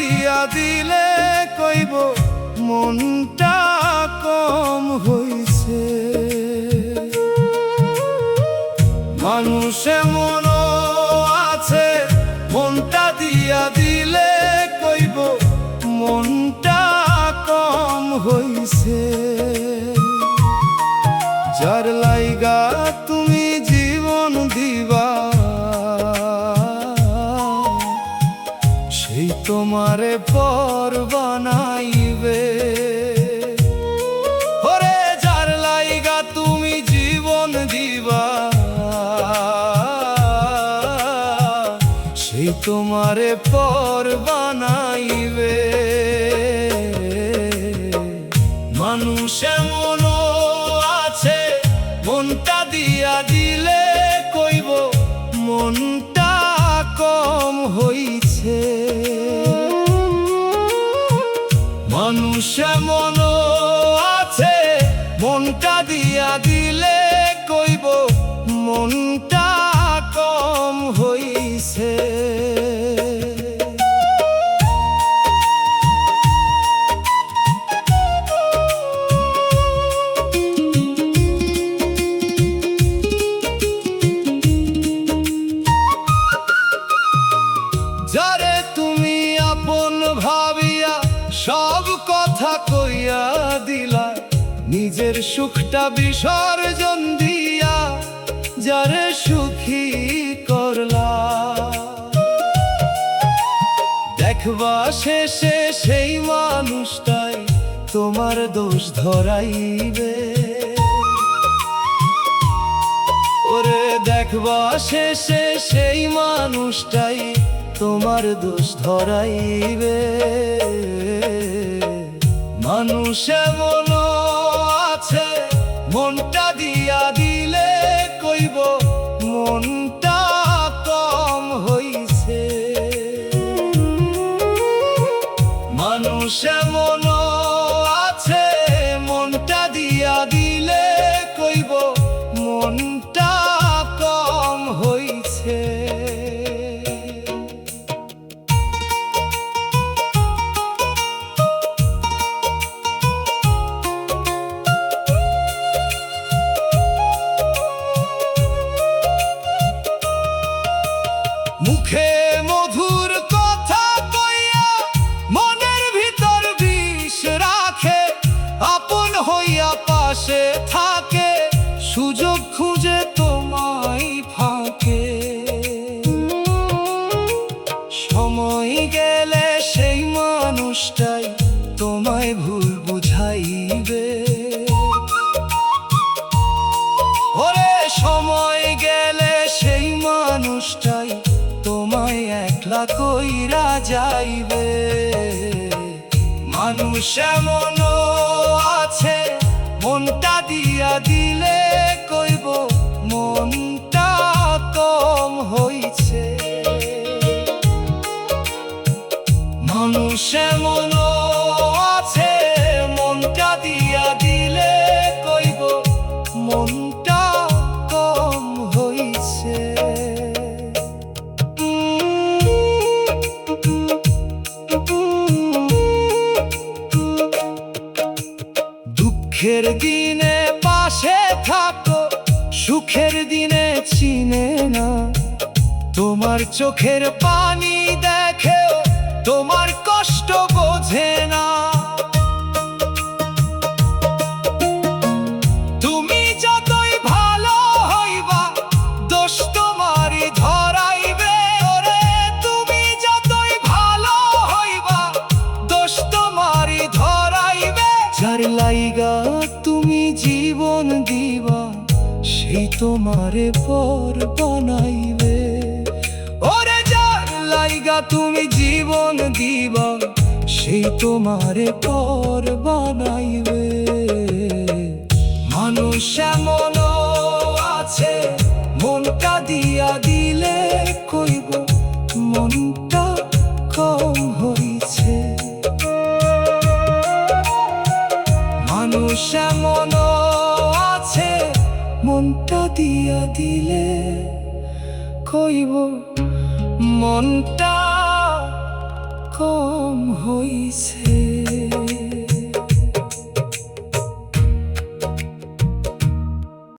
দিয়া দিলে কইব মনটা কম হইছে। মানুষ এমন আছে মনটা দিয়া দিলে কইব মনটা কম হইছে। যার লাইগা তুমি জীবন দিবা সেই তোমারে পর বানাইবে। ওরে যার লাইগা তুমি জীবন দিবা সেই তোমারে পর বানাইবে। মানুষ এমন আছে মনটা দিয়া দিলে কইব মনটা কম হইছে। মানুষ এমন আছে মনটা দিয়া দিলে কইব মনটা কম হইছে। যারে তুমি আপন ভাবিয়া সব কথা কইয়া দিলা, নিজের সুখটা বিসর্জন দিয়া যারে সুখী করলা, দেখবা শেষে সেই মানুষটাই তোমার দোষ ধরাইবে। ওরে দেখবা শেষে সেই মানুষটাই তোমার দোষ ধরাইবে। মানুষ এমন আছে মনটা দিয়া দিলে কইব মনটা কম হইছে। মানুষ এমন আছে মনটা দিয়া দিলে কইব মনটা কম হইছে। মুখে মধুর কথা কইয়া মনের ভিতর বিষ রাখে, আপন হইয়া পাশে থাকে সুযোগ খুঁজে তোমায় ফাঁকে। সময় গেলে সেই মানুষটাই তোমায় ভুল বুঝাইবে। ওরে সময় গেলে সেই মানুষটাই তোমায় একলা কইরা যাইবে। মানুষ এমন আছে মনটা দিয়া দিলে কইব মনটা কম হইছে। মানুষ এমন আছে মনটা দিয়া দিলে কইব মনটা কম হইছে। দুঃখের দিনে পাশে থাকো, সুখের দিনে চিনে না, তোমার চোখের পানি দেখেও তোমার কষ্ট বোঝে না। তুমি যতই ভালো হইবা দোষ তোমারই ধরাইবে। ওরে তুমি যতই ভালো হইবা দোষ তোমারই ধরাইবে। যার লাইগা তুমি জীবন দিবা সেই তোমারে পর বানাইবে। ওরে যার লাইগা তুমি জীবন দিবা সেই তোমারে পর বানাইবে। মানুষ এমন আছে মনটা দিয়া দিলে কইব মনটা কম হইছে। মানুষ এমন আছে মনটা দিয়া দিলে কইব মনটা কম হইছে।